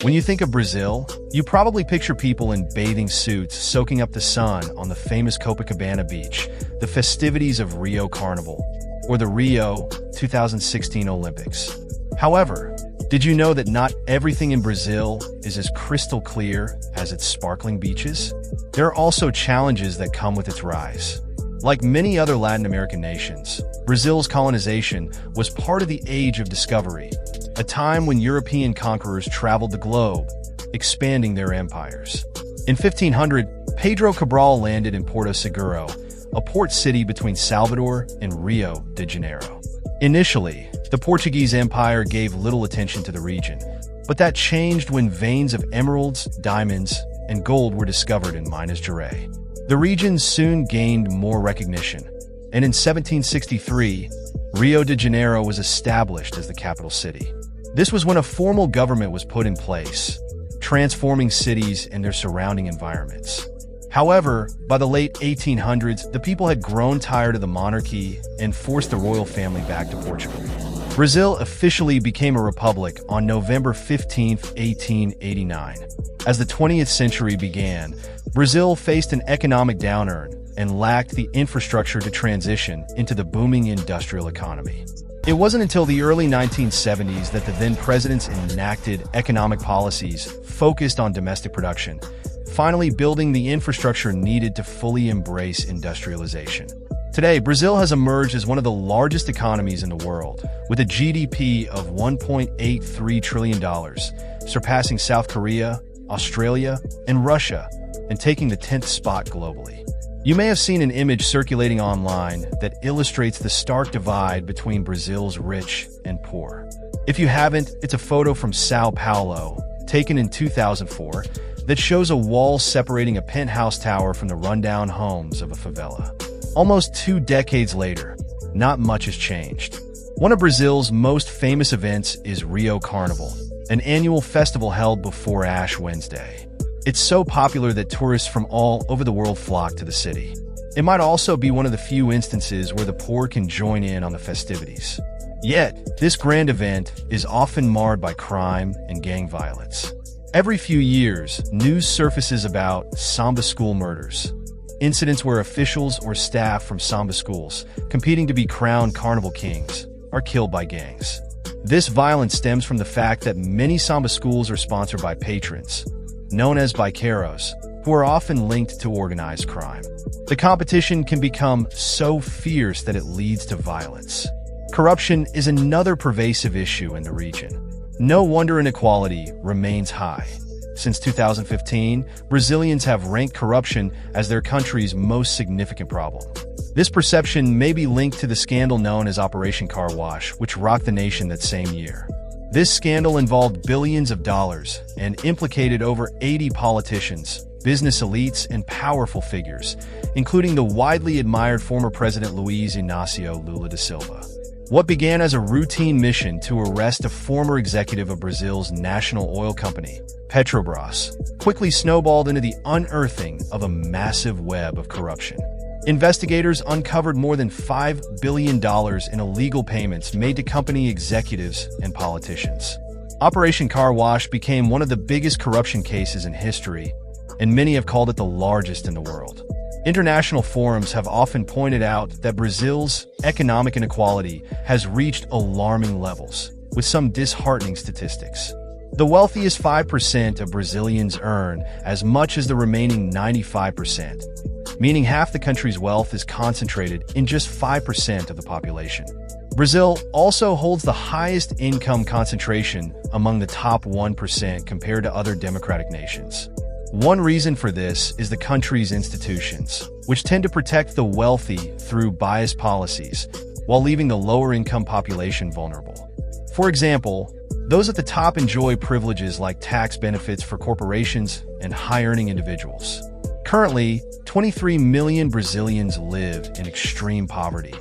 When you think of Brazil, you probably picture people in bathing suits soaking up the sun on the famous Copacabana beach, the festivities of Rio Carnival, or the Rio 2016 Olympics. However, did you know that not everything in Brazil is as crystal clear as its sparkling beaches? There are also challenges that come with its rise. Like many other Latin American nations, Brazil's colonization was part of the Age of Discovery, a time when European conquerors traveled the globe, expanding their empires. In 1500, Pedro Cabral landed in Porto Seguro, a port city between Salvador and Rio de Janeiro. Initially, the Portuguese Empire gave little attention to the region, but that changed when veins of emeralds, diamonds, and gold were discovered in Minas Gerais. The region soon gained more recognition, and in 1763, Rio de Janeiro was established as the capital city. This was when a formal government was put in place, transforming cities and their surrounding environments. However, by the late 1800s, the people had grown tired of the monarchy and forced the royal family back to Portugal. Brazil officially became a republic on November 15, 1889. As the 20th century began, Brazil faced an economic downturn and lacked the infrastructure to transition into the booming industrial economy. It wasn't until the early 1970s that the then presidents enacted economic policies focused on domestic production, finally building the infrastructure needed to fully embrace industrialization. Today, Brazil has emerged as one of the largest economies in the world, with a GDP of $1.83 trillion, surpassing South Korea, Australia, and Russia, and taking the 10th spot globally. You may have seen an image circulating online that illustrates the stark divide between Brazil's rich and poor. If you haven't, it's a photo from Sao Paulo, taken in 2004, that shows a wall separating a penthouse tower from the rundown homes of a favela. Almost 2 decades later, not much has changed. One of Brazil's most famous events is Rio Carnival, an annual festival held before Ash Wednesday. It's so popular that tourists from all over the world flock to the city. It might also be one of the few instances where the poor can join in on the festivities. Yet, this grand event is often marred by crime and gang violence. Every few years, news surfaces about samba school murders, incidents where officials or staff from samba schools, competing to be crowned carnival kings, are killed by gangs. This violence stems from the fact that many samba schools are sponsored by patrons, known as biqueiros, who are often linked to organized crime. The competition can become so fierce that it leads to violence. Corruption is another pervasive issue in the region. No wonder inequality remains high. Since 2015, Brazilians have ranked corruption as their country's most significant problem. This perception may be linked to the scandal known as Operation Car Wash, which rocked the nation that same year. This scandal involved billions of dollars and implicated over 80 politicians, business elites, and powerful figures, including the widely admired former President Luiz Inácio Lula da Silva. What began as a routine mission to arrest a former executive of Brazil's national oil company, Petrobras, quickly snowballed into the unearthing of a massive web of corruption. Investigators uncovered more than $5 billion in illegal payments made to company executives and politicians. Operation Car Wash became one of the biggest corruption cases in history, and many have called it the largest in the world. International forums have often pointed out that Brazil's economic inequality has reached alarming levels, with some disheartening statistics. The wealthiest 5% of Brazilians earn as much as the remaining 95%, meaning half the country's wealth is concentrated in just 5% of the population. Brazil also holds the highest income concentration among the top 1% compared to other democratic nations. One reason for this is the country's institutions, which tend to protect the wealthy through biased policies, while leaving the lower-income population vulnerable. For example, those at the top enjoy privileges like tax benefits for corporations and high-earning individuals. Currently, 23 million Brazilians live in extreme poverty,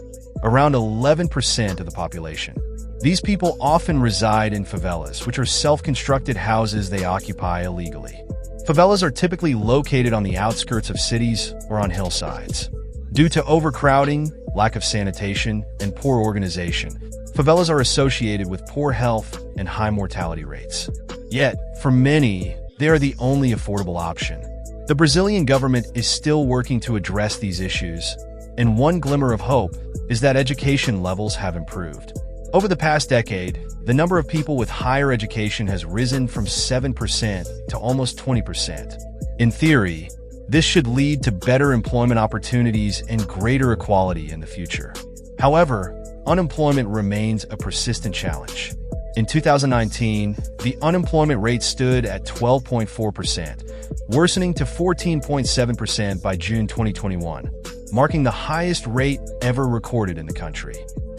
around 11% of the population. These people often reside in favelas, which are self-constructed houses they occupy illegally. Favelas are typically located on the outskirts of cities or on hillsides. Due to overcrowding, lack of sanitation, and poor organization, favelas are associated with poor health and high mortality rates. Yet, for many, they are the only affordable option. The Brazilian government is still working to address these issues, and one glimmer of hope is that education levels have improved. Over the past decade, the number of people with higher education has risen from 7% to almost 20%. In theory, this should lead to better employment opportunities and greater equality in the future. However, unemployment remains a persistent challenge. In 2019, the unemployment rate stood at 12.4%, worsening to 14.7% by June 2021, marking the highest rate ever recorded in the country.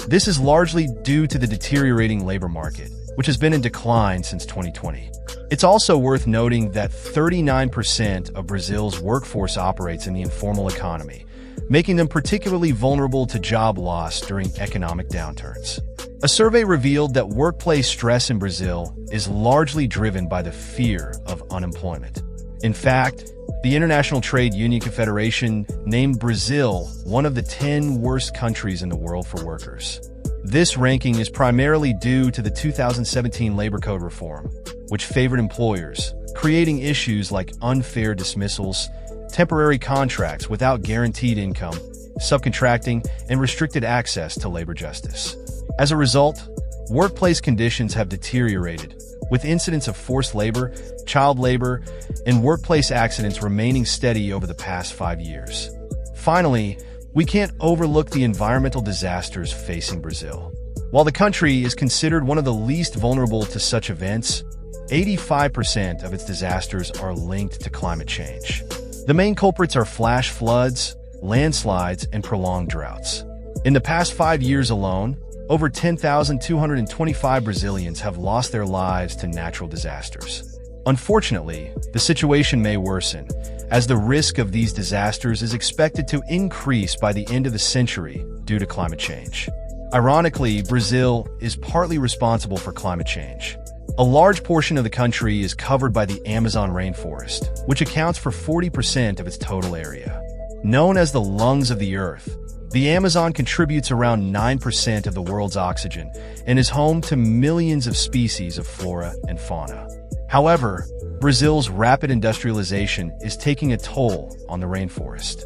This is largely due to the deteriorating labor market, which has been in decline since 2020. It's also worth noting that 39% of Brazil's workforce operates in the informal economy, making them particularly vulnerable to job loss during economic downturns. A survey revealed that workplace stress in Brazil is largely driven by the fear of unemployment. In fact, the International Trade Union Confederation named Brazil one of the 10 worst countries in the world for workers. This ranking is primarily due to the 2017 labor code reform, which favored employers, creating issues like unfair dismissals, temporary contracts without guaranteed income, subcontracting, and restricted access to labor justice. As a result, workplace conditions have deteriorated, with incidents of forced labor, child labor, and workplace accidents remaining steady over the past 5 years. Finally, we can't overlook the environmental disasters facing Brazil. While the country is considered one of the least vulnerable to such events, 85% of its disasters are linked to climate change. The main culprits are flash floods, landslides, and prolonged droughts. In the past 5 years alone, over 10,225 Brazilians have lost their lives to natural disasters. Unfortunately, the situation may worsen, as the risk of these disasters is expected to increase by the end of the century due to climate change. Ironically, Brazil is partly responsible for climate change. A large portion of the country is covered by the Amazon rainforest, which accounts for 40% of its total area. Known as the lungs of the earth, the Amazon contributes around 9% of the world's oxygen and is home to millions of species of flora and fauna. However, Brazil's rapid industrialization is taking a toll on the rainforest.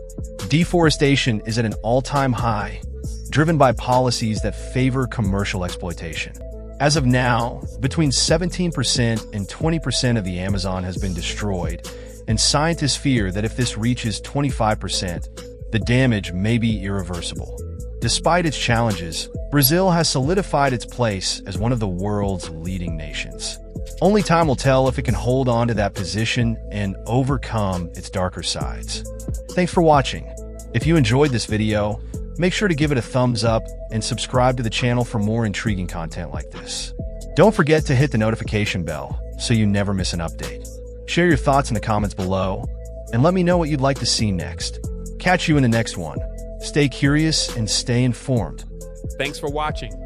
Deforestation is at an all-time high, driven by policies that favor commercial exploitation. As of now, between 17% and 20% of the Amazon has been destroyed, and scientists fear that if this reaches 25%, the damage may be irreversible. Despite its challenges, Brazil has solidified its place as one of the world's leading nations. Only time will tell if it can hold on to that position and overcome its darker sides. Thanks for watching. If you enjoyed this video, make sure to give it a thumbs up and subscribe to the channel for more intriguing content like this. Don't forget to hit the notification bell so you never miss an update. Share your thoughts in the comments below, and let me know what you'd like to see next. Catch you in the next one. Stay curious and stay informed. Thanks for watching.